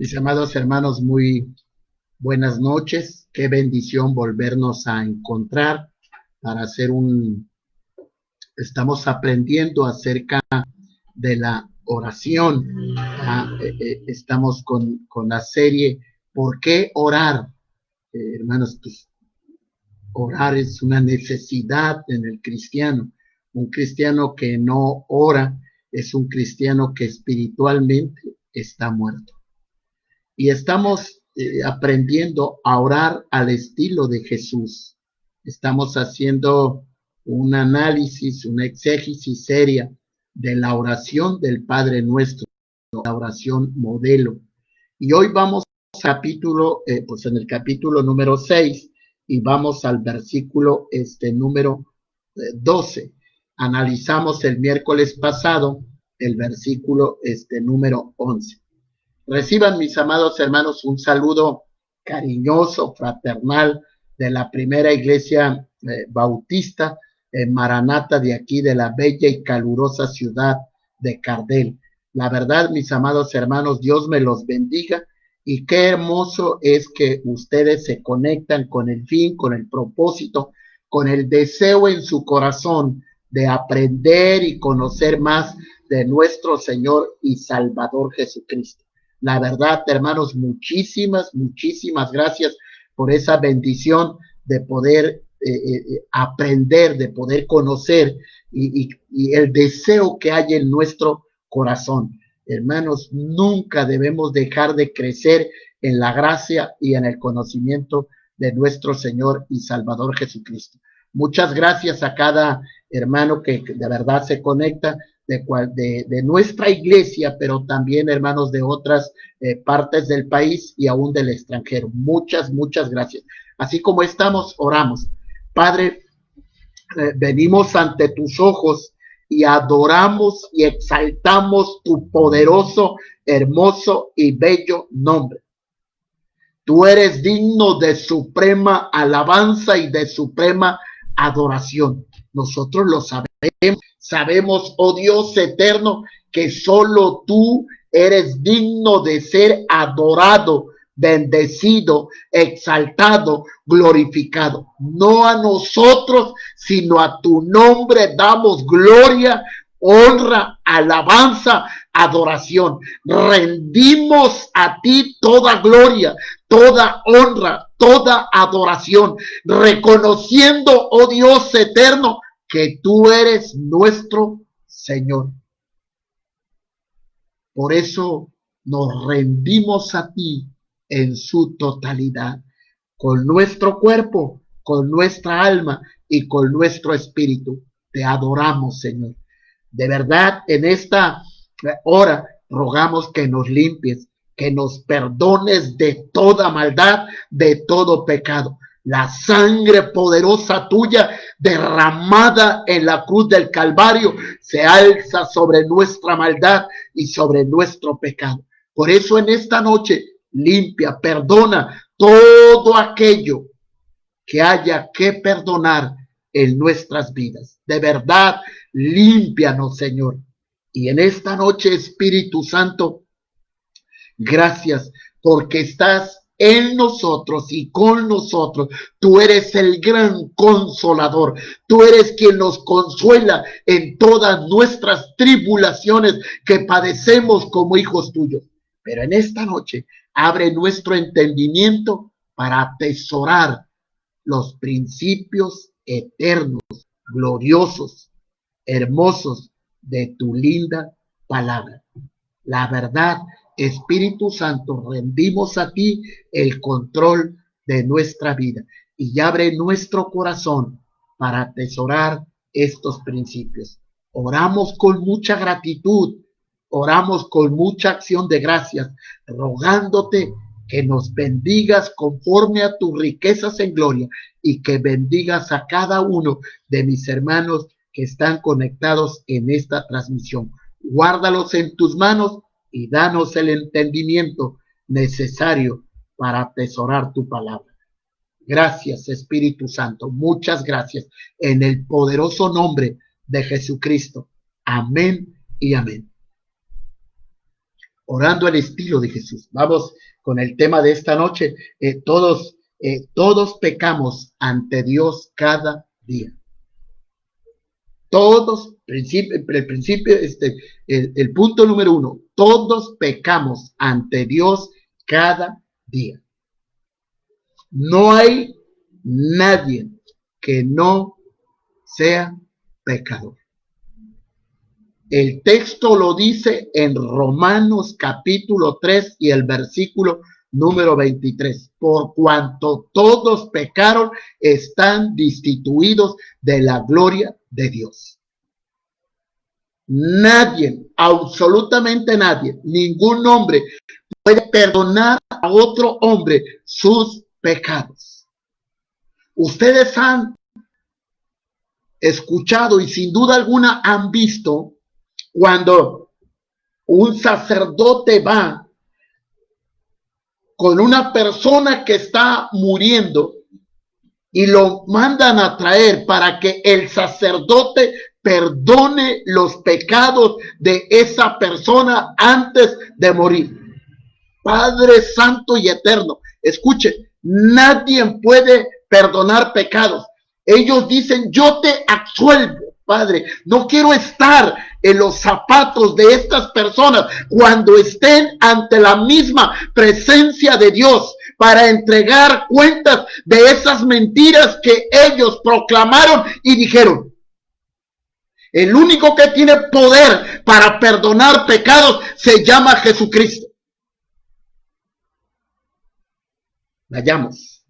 Mis amados hermanos, muy buenas noches. Qué bendición volvernos a encontrar para estamos aprendiendo acerca de la oración. Estamos con la serie ¿Por qué orar? Hermanos, pues orar es una necesidad en el cristiano. Un cristiano que no ora es un cristiano que espiritualmente está muerto. Y estamos aprendiendo a orar al estilo de Jesús. Estamos haciendo un análisis, una exégesis seria de la oración del Padre Nuestro, la oración modelo. Y hoy vamos al capítulo, pues en el capítulo número 6 y vamos al versículo número 12. Analizamos el miércoles pasado el versículo número 11. Reciban, mis amados hermanos, un saludo cariñoso, fraternal de la primera iglesia bautista Maranata de aquí, de la bella y calurosa ciudad de Cardel. La verdad, mis amados hermanos, Dios me los bendiga y qué hermoso es que ustedes se conectan con el fin, con el propósito, con el deseo en su corazón de aprender y conocer más de nuestro Señor y Salvador Jesucristo. La verdad, hermanos, muchísimas gracias por esa bendición de poder aprender, de poder conocer y el deseo que hay en nuestro corazón. Hermanos, nunca debemos dejar de crecer en la gracia y en el conocimiento de nuestro Señor y Salvador Jesucristo. Muchas gracias a cada hermano que de verdad se conecta de nuestra iglesia, pero también hermanos de otras partes del país y aún del extranjero. Muchas gracias. Así como estamos, oramos. Padre, venimos ante tus ojos y adoramos y exaltamos tu poderoso, hermoso y bello nombre. Tú eres digno de suprema alabanza y de suprema adoración. Nosotros lo sabemos, oh Dios eterno, que solo tú eres digno de ser adorado, bendecido, exaltado, glorificado. No a nosotros, sino a tu nombre damos gloria, honra, alabanza, adoración. Rendimos a ti toda gloria, toda honra, toda adoración, reconociendo, oh Dios eterno, que tú eres nuestro Señor. Por eso nos rendimos a ti en su totalidad, con nuestro cuerpo, con nuestra alma y con nuestro espíritu. Te adoramos, Señor. De verdad, en esta hora rogamos que nos limpies, que nos perdones de toda maldad, de todo pecado. La sangre poderosa tuya derramada en la cruz del Calvario se alza sobre nuestra maldad y sobre nuestro pecado. Por eso en esta noche limpia, perdona todo aquello que haya que perdonar en nuestras vidas. De verdad, límpianos, Señor. Y en esta noche, Espíritu Santo, gracias porque estás en nosotros y con nosotros. Tú eres el gran consolador. Tú eres quien nos consuela en todas nuestras tribulaciones que padecemos como hijos tuyos. Pero en esta noche, abre nuestro entendimiento para atesorar los principios eternos, gloriosos, hermosos de tu linda palabra. La verdad, Espíritu Santo, rendimos a ti el control de nuestra vida y abre nuestro corazón para atesorar estos principios. Oramos con mucha gratitud, oramos con mucha acción de gracias, rogándote que nos bendigas conforme a tus riquezas en gloria y que bendigas a cada uno de mis hermanos que están conectados en esta transmisión. Guárdalos en tus manos y danos el entendimiento necesario para atesorar tu palabra. Gracias, Espíritu Santo. Muchas gracias. En el poderoso nombre de Jesucristo. Amén y amén. orando al estilo de Jesús. Vamos con el tema de esta noche. Todos pecamos ante Dios cada día. Todos, el punto número 1, todos pecamos ante Dios cada día. No hay nadie que no sea pecador. El texto lo dice en Romanos capítulo 3 y el versículo número 23. Por cuanto todos pecaron, están destituidos de la gloria de Dios. Nadie, absolutamente nadie, ningún hombre puede perdonar a otro hombre sus pecados. Ustedes han escuchado y sin duda alguna han visto cuando un sacerdote va con una persona que está muriendo y lo mandan a traer para que el sacerdote perdone los pecados de esa persona antes de morir. Padre Santo y Eterno, escuche, nadie puede perdonar pecados. Ellos dicen, yo te absuelvo, Padre. No quiero estar en los zapatos de estas personas cuando estén ante la misma presencia de Dios para entregar cuentas de esas mentiras que ellos proclamaron y dijeron. El único que tiene poder para perdonar pecados se llama Jesucristo. Vayamos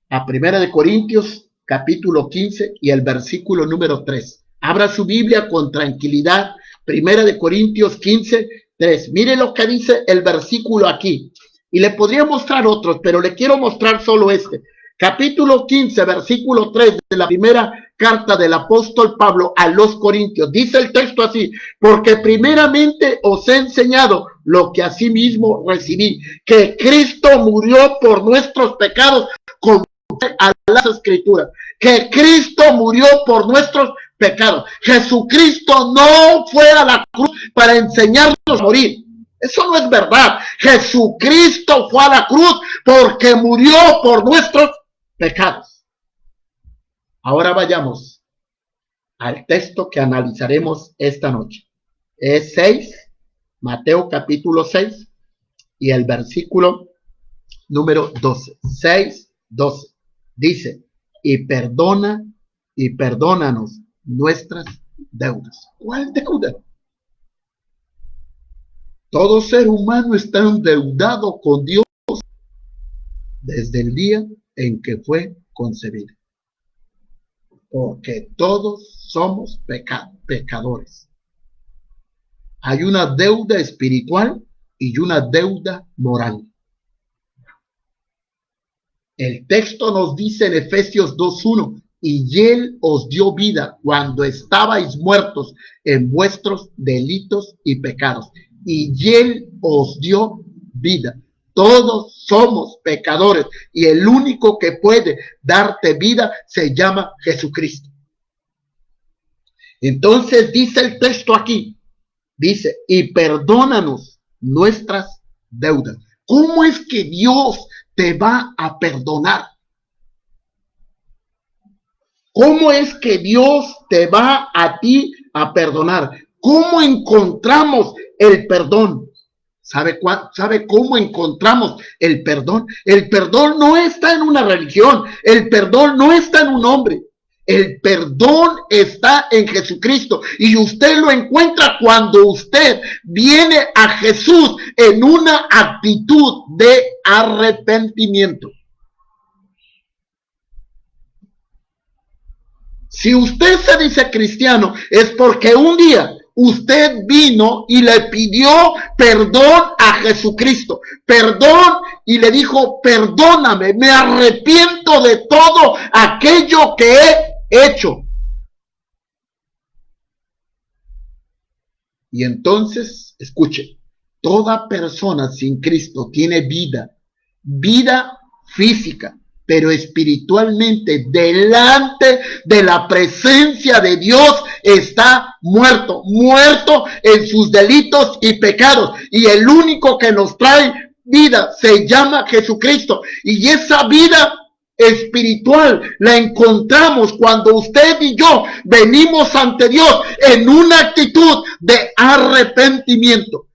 a 1 Corintios capítulo 15 y el versículo número 3. Abra su Biblia con tranquilidad. 1 Corintios 15, 3. Mire lo que dice el versículo aquí. Y le podría mostrar otros, pero le quiero mostrar solo este. Capítulo 15, versículo 3 de la primera carta del apóstol Pablo a los Corintios. Dice el texto así: porque primeramente os he enseñado lo que asimismo recibí, que Cristo murió por nuestros pecados, como a las Escrituras, que Cristo murió por nuestros pecados. Jesucristo no fue a la cruz para enseñarnos a morir. Eso no es verdad. Jesucristo fue a la cruz porque murió por nuestros pecados. Ahora vayamos al texto que analizaremos esta noche. Es 6, Mateo capítulo 6 y el versículo número 12. 6, 12. Dice, y perdónanos nuestras deudas. ¿Cuál deuda? Todo ser humano está endeudado con Dios desde el día en que fue concebido. Porque todos somos pecadores. Hay una deuda espiritual y una deuda moral. El texto nos dice en Efesios 2:1, y él os dio vida cuando estabais muertos en vuestros delitos y pecados. Y él os dio vida. Todos somos pecadores y el único que puede darte vida se llama Jesucristo. Entonces dice el texto aquí, dice, y perdónanos nuestras deudas. ¿Cómo es que Dios te va a perdonar? ¿Cómo es que Dios te va a ti a perdonar? ¿Cómo encontramos el perdón? ¿Sabe cómo encontramos el perdón? El perdón no está en una religión. El perdón no está en un hombre. El perdón está en Jesucristo. Y usted lo encuentra cuando usted viene a Jesús en una actitud de arrepentimiento. Si usted se dice cristiano, es porque un día usted vino y le pidió perdón a Jesucristo. Perdón, y le dijo, perdóname, me arrepiento de todo aquello que he hecho. Y entonces, escuche, toda persona sin Cristo tiene vida física, pero espiritualmente delante de la presencia de Dios está muerto, muerto en sus delitos y pecados. Y el único que nos trae vida se llama Jesucristo. Y esa vida espiritual la encontramos cuando usted y yo venimos ante Dios en una actitud de arrepentimiento.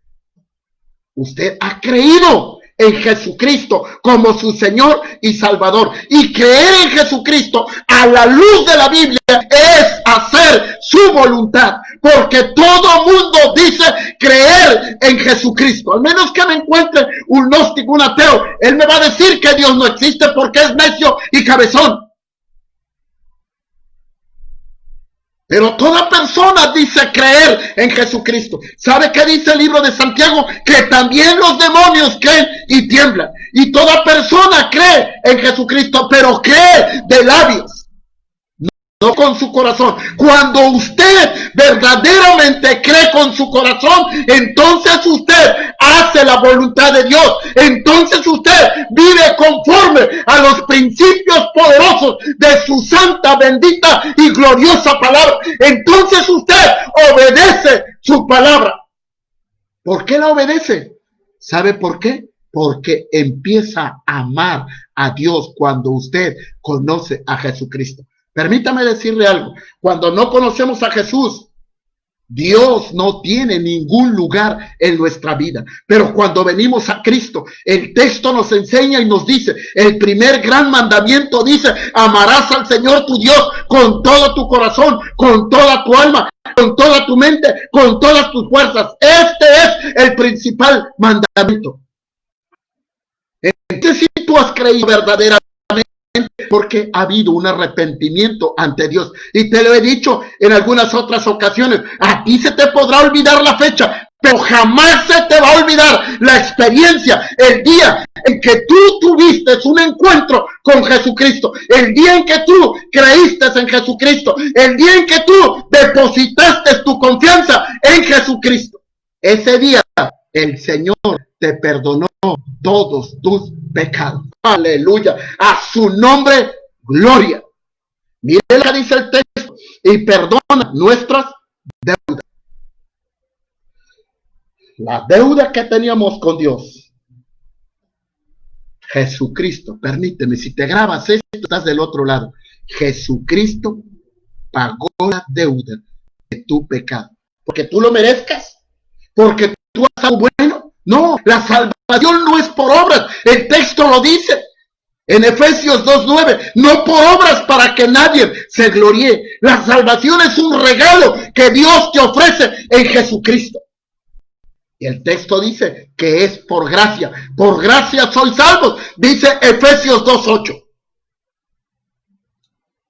Usted ha creído en Jesucristo como su Señor y Salvador, y creer en Jesucristo a la luz de la Biblia es hacer su voluntad, porque todo mundo dice creer en Jesucristo. Al menos que me encuentre un gnóstico, un ateo, él me va a decir que Dios no existe porque es necio y cabezón. Pero toda persona dice creer en Jesucristo. ¿Sabe qué dice el libro de Santiago? Que también los demonios creen y tiemblan. Y toda persona cree en Jesucristo, pero cree de labios, no con su corazón. Cuando usted verdaderamente cree con su corazón, entonces usted hace la voluntad de Dios. Entonces usted vive conforme a los principios poderosos de su santa, bendita y gloriosa palabra. Entonces usted obedece su palabra. ¿Por qué la obedece? ¿Sabe por qué? Porque empieza a amar a Dios cuando usted conoce a Jesucristo. Permítame decirle algo. Cuando no conocemos a Jesús, Dios no tiene ningún lugar en nuestra vida. Pero cuando venimos a Cristo, el texto nos enseña y nos dice, el primer gran mandamiento dice, amarás al Señor tu Dios con todo tu corazón, con toda tu alma, con toda tu mente, con todas tus fuerzas. Este es el principal mandamiento. Entonces, si tú has creído verdaderamente, porque ha habido un arrepentimiento ante Dios, y te lo he dicho en algunas otras ocasiones, a ti se te podrá olvidar la fecha, pero jamás se te va a olvidar la experiencia, el día en que tú tuviste un encuentro con Jesucristo, el día en que tú creíste en Jesucristo, el día en que tú depositaste tu confianza en Jesucristo. Ese día el Señor te perdonó todos tus pecados. Aleluya. A su nombre, gloria. Mire lo que dice el texto. Y perdona nuestras deudas. La deuda que teníamos con Dios. Jesucristo, permíteme, si te grabas esto, estás del otro lado. Jesucristo pagó la deuda de tu pecado. Porque tú lo merezcas. Porque tú has algo bueno. No, la salvación no es por obras. El texto lo dice en Efesios 2:9, no por obras para que nadie se gloríe. La salvación es un regalo que Dios te ofrece en Jesucristo. Y el texto dice que es por gracia. Por gracia sois salvos, dice Efesios 2:8.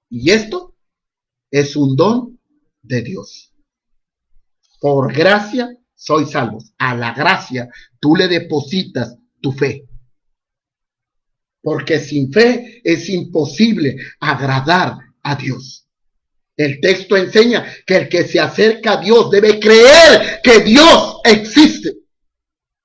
Y esto es un don de Dios. Por gracia sois salvos. A la gracia tú le depositas tu fe. Porque sin fe es imposible agradar a Dios. El texto enseña que el que se acerca a Dios debe creer que Dios existe.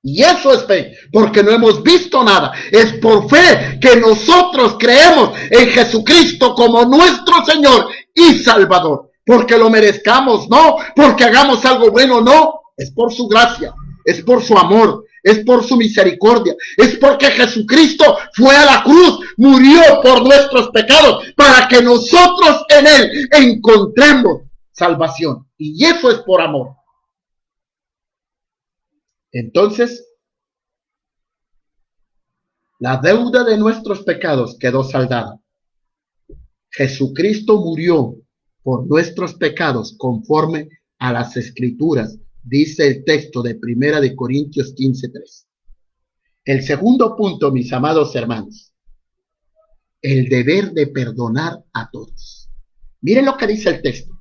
Y eso es fe, porque no hemos visto nada. Es por fe que nosotros creemos en Jesucristo como nuestro Señor y Salvador. Porque lo merezcamos, no. Porque hagamos algo bueno, no. Es por su gracia, es por su amor, es por su misericordia, es porque Jesucristo fue a la cruz, murió por nuestros pecados, para que nosotros en Él encontremos salvación. Y eso es por amor. Entonces, la deuda de nuestros pecados quedó saldada. Jesucristo murió por nuestros pecados conforme a las Escrituras, dice el texto de 1 de Corintios 15:3. El segundo punto, mis amados hermanos, el deber de perdonar a todos. Miren lo que dice el texto.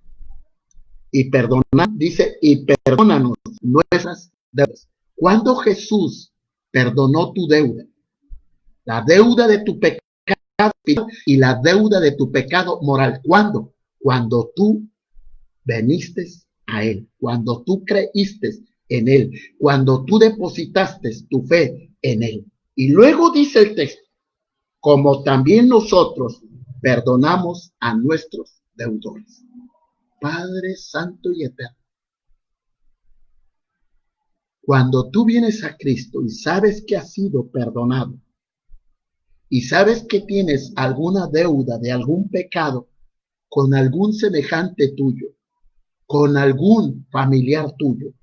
Y perdonar, dice, y perdónanos nuestras deudas. Cuando Jesús perdonó tu deuda, la deuda de tu pecado y la deuda de tu pecado moral. ¿Cuándo? Cuando tú veniste a Él, cuando tú creíste en Él, cuando tú depositaste tu fe en Él. Y luego dice el texto, como también nosotros perdonamos a nuestros deudores. Padre Santo y Eterno, cuando tú vienes a Cristo y sabes que has sido perdonado y sabes que tienes alguna deuda de algún pecado con algún semejante tuyo, con algún familiar tuyo,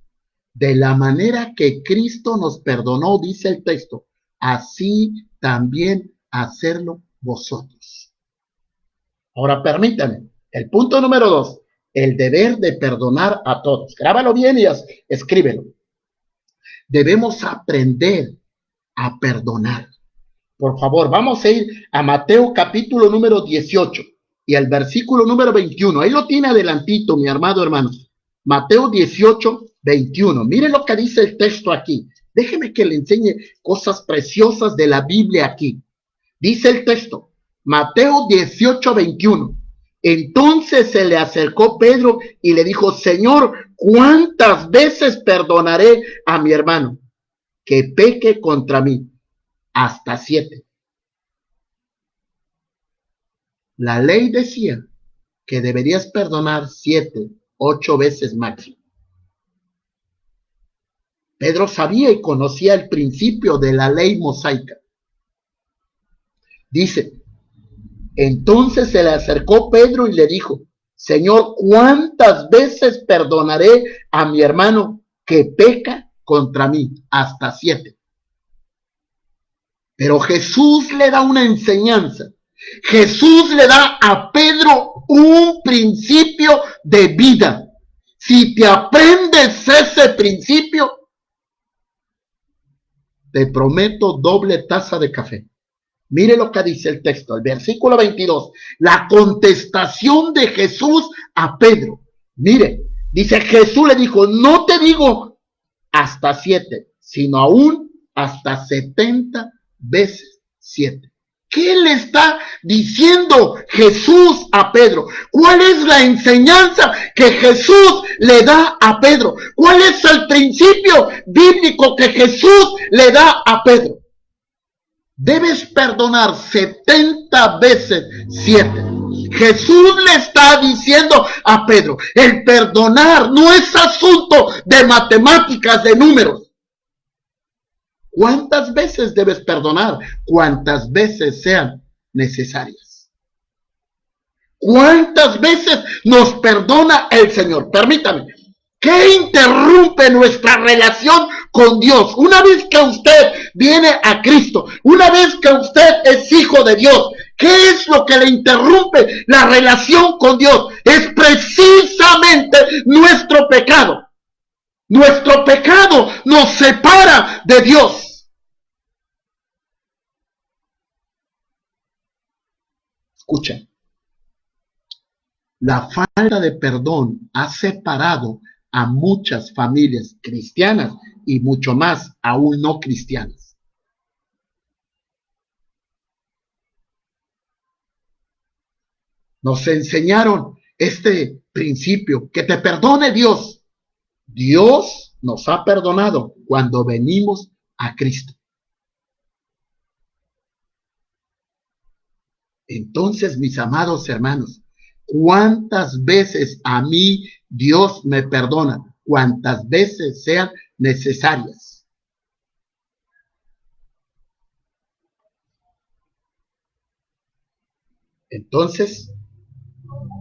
de la manera que Cristo nos perdonó, dice el texto, así también hacerlo vosotros. Ahora permítame, el punto número 2, el deber de perdonar a todos. Grábalo bien y escríbelo. Debemos aprender a perdonar. Por favor, vamos a ir a Mateo capítulo número 18 y al versículo número 21. Ahí lo tiene adelantito, mi amado hermano. Mateo 18, 21. Miren lo que dice el texto aquí. Déjeme que le enseñe cosas preciosas de la Biblia aquí. Dice el texto, Mateo 18, 21. Entonces se le acercó Pedro y le dijo, Señor, ¿cuántas veces perdonaré a mi hermano que peque contra mí? Hasta 7. La ley decía que deberías perdonar 7, 8 veces máximo. Pedro sabía y conocía el principio de la ley mosaica. Dice, entonces se le acercó Pedro y le dijo, Señor, ¿cuántas veces perdonaré a mi hermano que peca contra mí? Hasta 7. Pero Jesús le da una enseñanza. Jesús le da a Pedro un principio de vida. Si te aprendes ese principio, te prometo doble taza de café. Mire lo que dice el texto, el versículo 22. La contestación de Jesús a Pedro. Mire, dice Jesús le dijo, no te digo hasta 7, sino aún hasta 70 veces 7. ¿Qué le está diciendo Jesús a Pedro? ¿Cuál es la enseñanza que Jesús le da a Pedro? ¿Cuál es el principio bíblico que Jesús le da a Pedro? Debes perdonar 70 veces 7. Jesús le está diciendo a Pedro, el perdonar no es asunto de matemáticas, de números. ¿Cuántas veces debes perdonar? Cuantas veces sean necesarias. ¿Cuántas veces nos perdona el Señor? Permítame. ¿Qué interrumpe nuestra relación con Dios? Una vez que usted viene a Cristo, una vez que usted es hijo de Dios, ¿qué es lo que le interrumpe la relación con Dios? Es precisamente nuestro pecado. Nuestro pecado nos separa de Dios. Escucha, la falta de perdón ha separado a muchas familias cristianas y mucho más aún no cristianas. Nos enseñaron este principio, que te perdone Dios. Dios nos ha perdonado cuando venimos a Cristo. Entonces, mis amados hermanos, ¿cuántas veces a mí Dios me perdona? Cuantas veces sean necesarias. Entonces,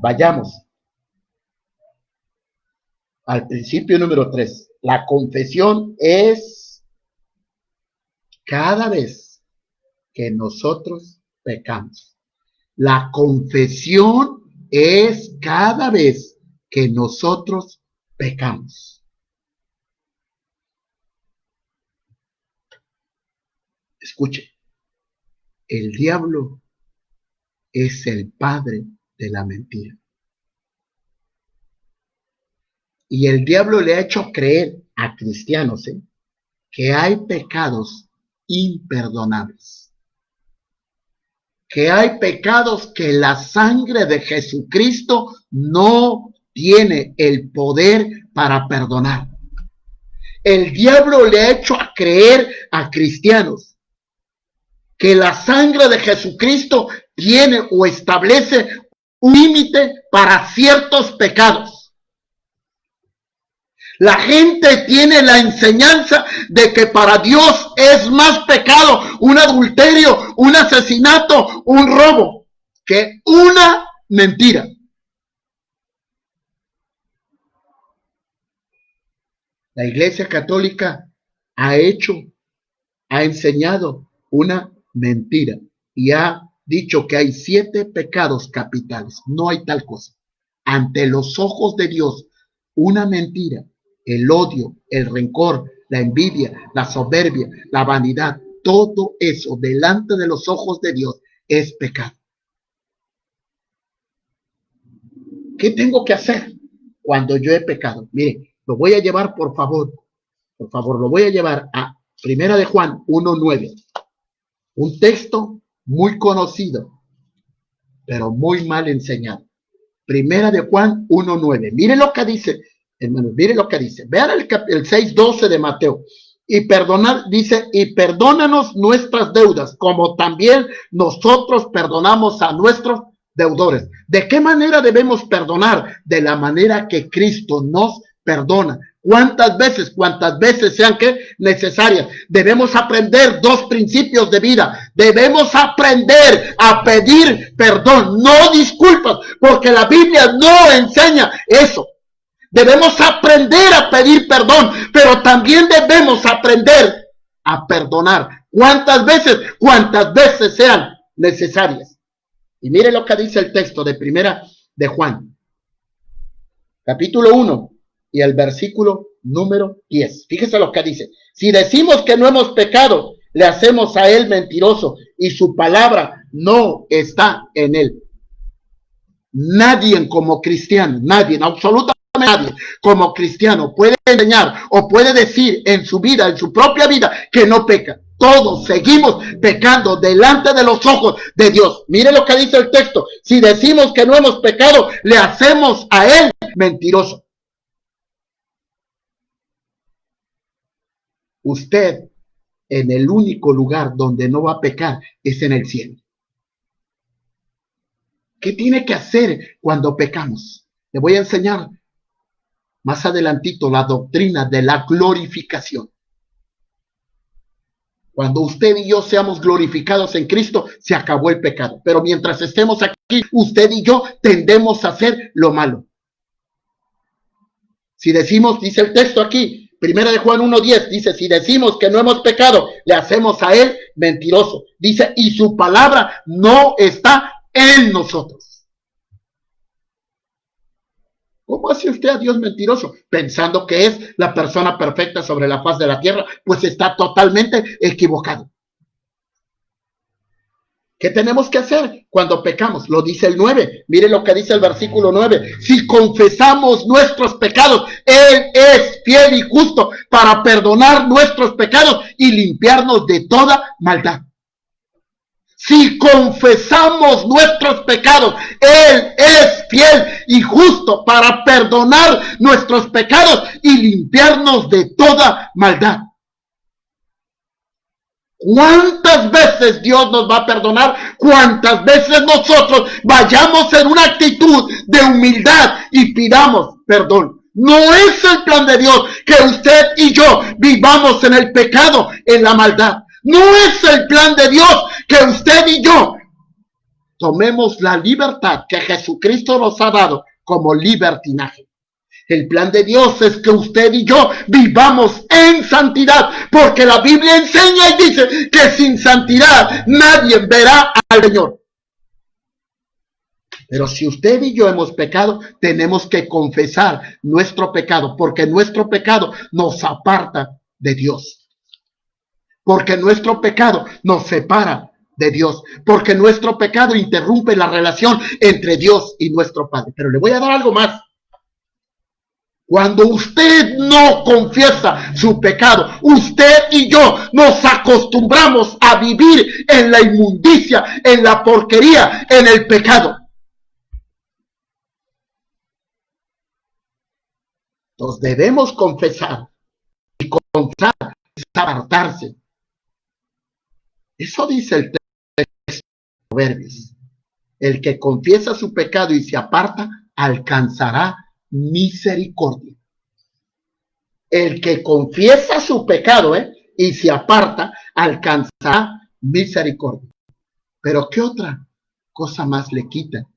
vayamos al principio número 3. La confesión es cada vez que nosotros pecamos. La confesión es cada vez que nosotros pecamos. Escuche, el diablo es el padre de la mentira. Y el diablo le ha hecho creer a cristianos que hay pecados imperdonables. Que hay pecados que la sangre de Jesucristo no tiene el poder para perdonar. El diablo le ha hecho creer a cristianos que la sangre de Jesucristo tiene o establece un límite para ciertos pecados. La gente tiene la enseñanza de que para Dios es más pecado un adulterio, un asesinato, un robo, que una mentira. La Iglesia Católica ha enseñado una mentira y ha dicho que hay 7 pecados capitales. No hay tal cosa. Ante los ojos de Dios, una mentira, el odio, el rencor, la envidia, la soberbia, la vanidad, todo eso delante de los ojos de Dios es pecado. ¿Qué tengo que hacer cuando yo he pecado? Mire, lo voy a llevar, por favor, lo voy a llevar a Primera de Juan 1:9, un texto muy conocido, pero muy mal enseñado. Primera de Juan 1:9. Miren lo que dice, hermanos, miren lo que dice. Vean el 6:12 de Mateo. Y perdonad, dice, y perdónanos nuestras deudas, como también nosotros perdonamos a nuestros deudores. ¿De qué manera debemos perdonar? De la manera que Cristo nos perdona. ¿Cuántas veces? Cuantas veces sean que necesarias. Debemos aprender 2 principios de vida. Debemos aprender a pedir perdón, no disculpas, porque la Biblia no enseña eso. Debemos aprender a pedir perdón, pero también debemos aprender a perdonar. ¿Cuántas veces? Cuantas veces sean necesarias. Y mire lo que dice el texto de Primera de Juan, capítulo 1 y el versículo número 10. Fíjese lo que dice. Si decimos que no hemos pecado, le hacemos a él mentiroso y su palabra no está en él. Nadie como cristiano, nadie, absolutamente nadie como cristiano puede enseñar o puede decir en su vida, en su propia vida, que no peca. Todos seguimos pecando delante de los ojos de Dios. Mire lo que dice el texto. Si decimos que no hemos pecado, le hacemos a él mentiroso. Usted, en el único lugar donde no va a pecar, es en el cielo. ¿Qué tiene que hacer cuando pecamos? Le voy a enseñar más adelantito la doctrina de la glorificación. Cuando usted y yo seamos glorificados en Cristo, se acabó el pecado. Pero mientras estemos aquí, usted y yo tendemos a hacer lo malo. Si decimos, dice el texto aquí, Primera de Juan 1:10, dice, si decimos que no hemos pecado, le hacemos a él mentiroso. Dice, y su palabra no está en nosotros. ¿Cómo hace usted a Dios mentiroso? Pensando que es la persona perfecta sobre la faz de la tierra, pues está totalmente equivocado. ¿Qué tenemos que hacer cuando pecamos? Lo dice el 9. Mire lo que dice el versículo 9. Si confesamos nuestros pecados, Él es fiel y justo para perdonar nuestros pecados y limpiarnos de toda maldad. Si confesamos nuestros pecados, Él es fiel y justo para perdonar nuestros pecados y limpiarnos de toda maldad. ¿Cuántas veces Dios nos va a perdonar? ¿Cuántas veces nosotros vayamos en una actitud de humildad y pidamos perdón? No es el plan de Dios que usted y yo vivamos en el pecado, en la maldad. No es el plan de Dios que usted y yo tomemos la libertad que Jesucristo nos ha dado como libertinaje. El plan de Dios es que usted y yo vivamos en santidad, porque la Biblia enseña y dice que sin santidad nadie verá al Señor. Pero si usted y yo hemos pecado, tenemos que confesar nuestro pecado, porque nuestro pecado nos aparta de Dios. Porque nuestro pecado nos separa de Dios, porque nuestro pecado interrumpe la relación entre Dios y nuestro Padre. Pero le voy a dar algo más. Cuando usted no confiesa su pecado, usted y yo nos acostumbramos a vivir en la inmundicia, en la porquería, en el pecado. Entonces debemos confesar, y confesar es apartarse. Eso dice el texto de Proverbios. El que confiesa su pecado y se aparta, alcanzará misericordia. El que confiesa su pecado, y se aparta, alcanzará misericordia. Pero ¿qué otra cosa más le quita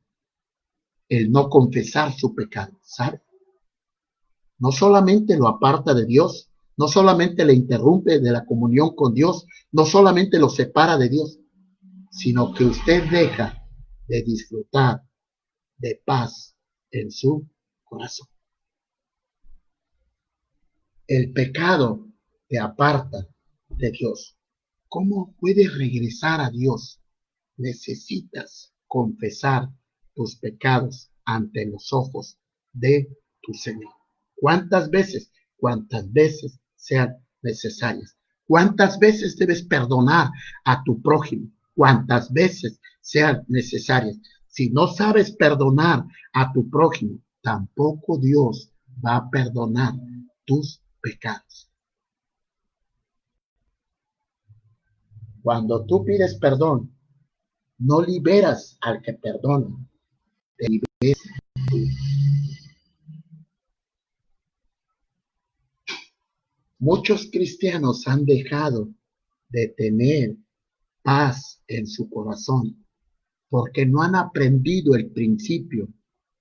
el no confesar su pecado? ¿Sabe? No solamente lo aparta de Dios, no solamente le interrumpe de la comunión con Dios, no solamente lo separa de Dios, sino que usted deja de disfrutar de paz en su corazón. El pecado te aparta de Dios. ¿Cómo puedes regresar a Dios? Necesitas confesar tus pecados ante los ojos de tu Señor. ¿Cuántas veces? Cuántas veces sean necesarias. ¿Cuántas veces debes perdonar a tu prójimo? ¿Cuántas veces sean necesarias? Si no sabes perdonar a tu prójimo, tampoco Dios va a perdonar tus pecados. Cuando tú pides perdón, no liberas al que perdona, te liberas tú. Muchos cristianos han dejado de tener paz en su corazón porque no han aprendido el principio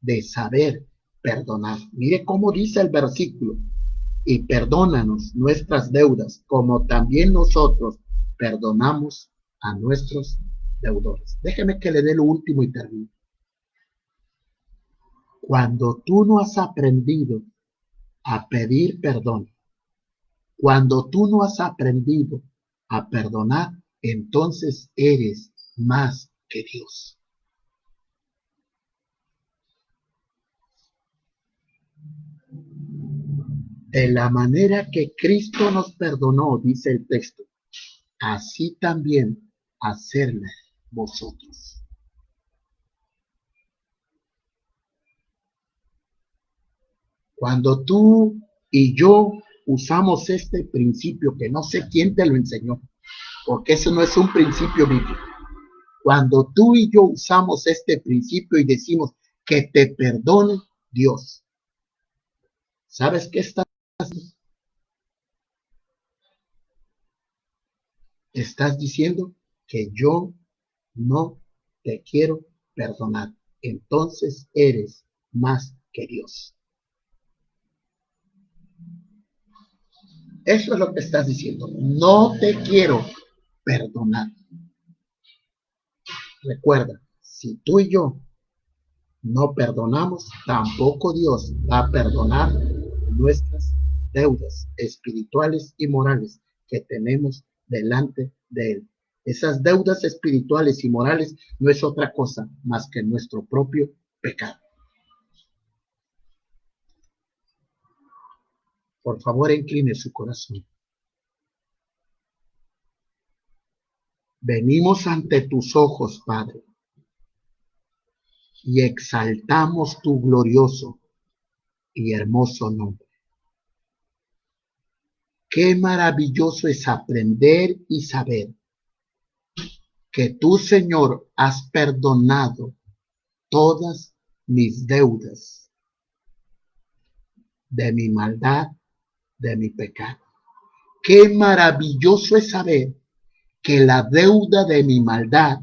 de saber perdonar. Mire cómo dice el versículo: y perdónanos nuestras deudas, como también nosotros perdonamos a nuestros deudores. Déjeme que le dé lo último y termino. Cuando tú no has aprendido a pedir perdón, cuando tú no has aprendido a perdonar, entonces eres más que Dios. De la manera que Cristo nos perdonó, dice el texto, así también hacerlo vosotros. Cuando tú y yo usamos este principio, que no sé quién te lo enseñó, porque eso no es un principio bíblico. Cuando tú y yo usamos este principio y decimos que te perdone Dios, ¿sabes qué estás haciendo? Estás diciendo que yo no te quiero perdonar. Entonces eres más que Dios. Eso es lo que estás diciendo. No te quiero perdonar. Recuerda, si tú y yo no perdonamos, tampoco Dios va a perdonar nuestras deudas espirituales y morales que tenemos delante de Él. Esas deudas espirituales y morales no es otra cosa más que nuestro propio pecado. Por favor, incline su corazón. Venimos ante tus ojos, Padre, y exaltamos tu glorioso y hermoso nombre. Qué maravilloso es aprender y saber que tú, Señor, has perdonado todas mis deudas de mi maldad, de mi pecado. Qué maravilloso es saber que la deuda de mi maldad,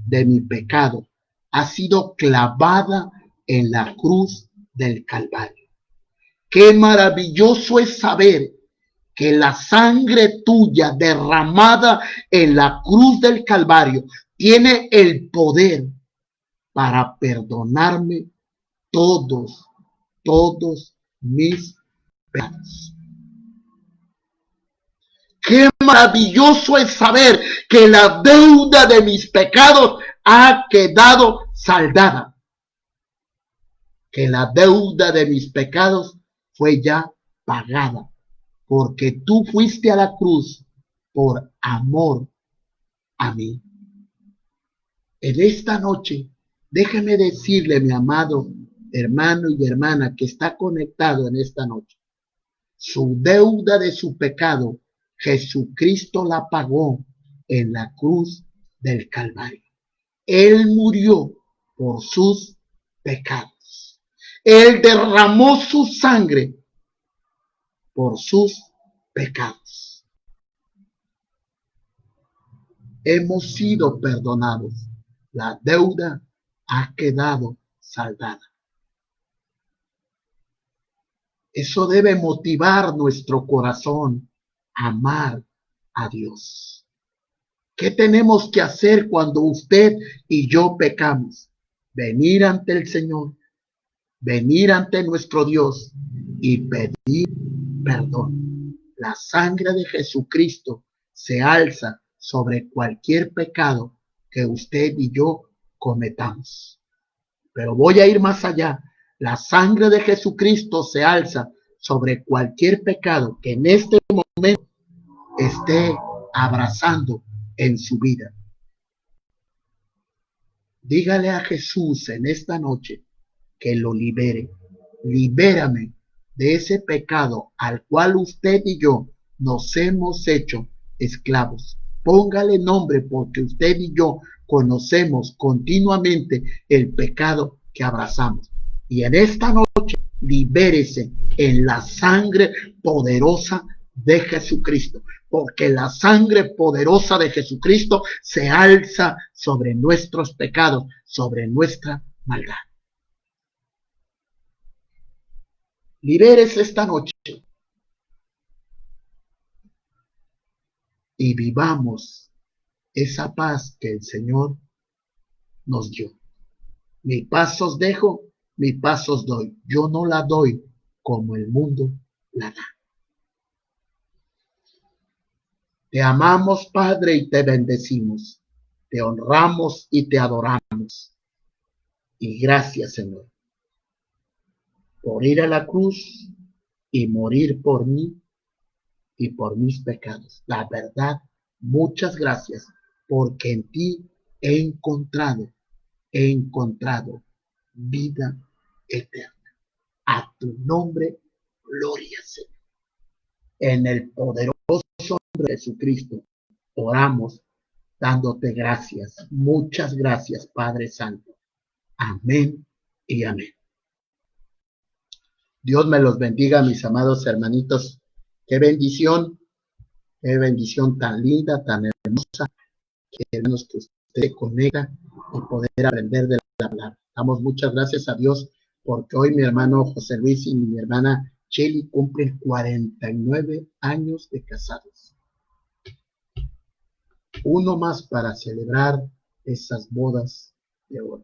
de mi pecado, ha sido clavada en la cruz del Calvario. Qué maravilloso es saber que la sangre tuya derramada en la cruz del Calvario tiene el poder para perdonarme todos mis pecados. Qué maravilloso es saber que la deuda de mis pecados ha quedado saldada. Que la deuda de mis pecados fue ya pagada. Porque tú fuiste a la cruz por amor a mí. En esta noche, déjeme decirle, mi amado hermano y hermana que está conectado en esta noche, su deuda de su pecado, Jesucristo la pagó en la cruz del Calvario. Él murió por sus pecados. Él derramó su sangre por sus pecados. Hemos sido perdonados. La deuda ha quedado saldada. Eso debe motivar nuestro corazón a amar a Dios. ¿Qué tenemos que hacer cuando usted y yo pecamos? Venir ante el Señor, venir ante nuestro Dios y pedir perdón. La sangre de Jesucristo se alza sobre cualquier pecado que usted y yo cometamos. Pero voy a ir más allá. La sangre de Jesucristo se alza sobre cualquier pecado que en este momento esté abrazando en su vida. Dígale a Jesús en esta noche que lo libere. Libérame de ese pecado al cual usted y yo nos hemos hecho esclavos. Póngale nombre porque usted y yo conocemos continuamente el pecado que abrazamos. Y en esta noche libérese en la sangre poderosa de Jesucristo, porque la sangre poderosa de Jesucristo se alza sobre nuestros pecados, sobre nuestra maldad. Libérese esta noche y vivamos esa paz que el Señor nos dio. Mi paz os dejo, mi paz os doy. Yo no la doy como el mundo la da. Te amamos, Padre, y te bendecimos. Te honramos y te adoramos. Y gracias, Señor, por ir a la cruz y morir por mí y por mis pecados. La verdad, muchas gracias, porque en ti he encontrado vida eterna. A tu nombre, gloria, Señor. En el poderoso nombre de Jesucristo, oramos dándote gracias. Muchas gracias, Padre Santo. Amén y amén. Dios me los bendiga, mis amados hermanitos. Qué bendición tan linda, tan hermosa, que hermanos que usted conecta y poder aprender de la palabra. Damos muchas gracias a Dios porque hoy mi hermano José Luis y mi hermana Cheli cumplen 49 años de casados. Uno más para celebrar esas bodas de oro.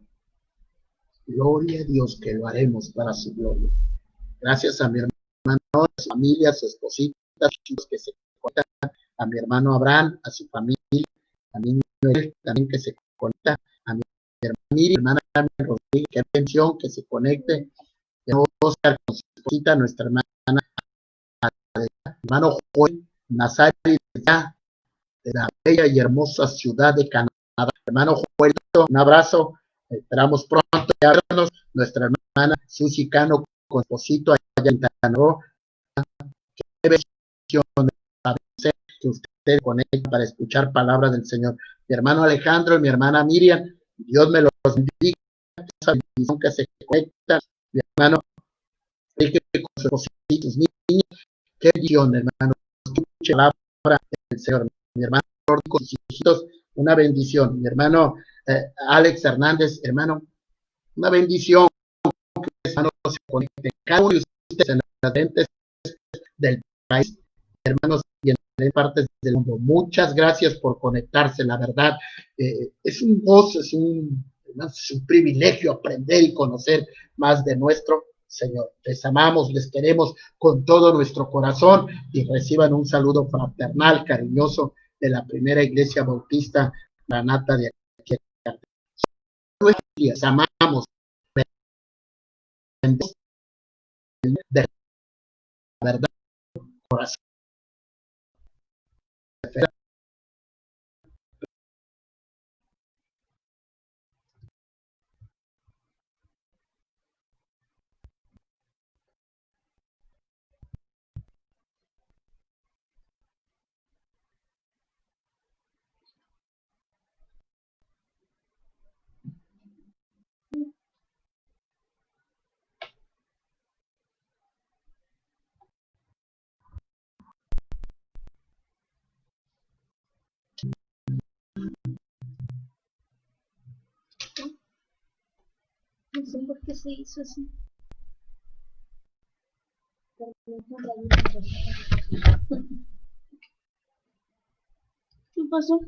Gloria a Dios que lo haremos para su gloria. Gracias a mi hermano, a su familia, a su esposita, a los chicos que se conectan, a mi hermano Abraham, a su familia, a mi niño también que se conecta, a mi hermana Miriam, mi hermana Rodríguez, que atención, que se conecte, a Oscar con su esposita, nuestra hermana, hermano Joel Nazario, de la bella y hermosa ciudad de Canadá. Hermano Joel, un abrazo, esperamos pronto ya vernos, nuestra hermana Susi Cano con esposito allá en Tanó. Qué bendición que usted conecta para escuchar palabras del Señor. Mi hermano Alejandro y mi hermana Miriam, Dios me los bendiga, esa bendición que se conecta. Mi hermano Enrique con su esposito y sus niños, qué bendición, hermano, escuche la palabra del Señor. Mi hermano con sus hijitos, una bendición. Mi hermano Alex Hernández, hermano, una bendición que hermanos se conecten. Cada uno de ustedes en las diferentes del país, hermanos, y en partes del mundo. Muchas gracias por conectarse, la verdad. Es un gozo, es un privilegio aprender y conocer más de nuestro Señor. Les amamos, les queremos con todo nuestro corazón y reciban un saludo fraternal, cariñoso de la primera iglesia bautista Maranata de aquí. Les amamos de la verdad, corazón. No sé por qué se hizo así. ¿Qué pasó?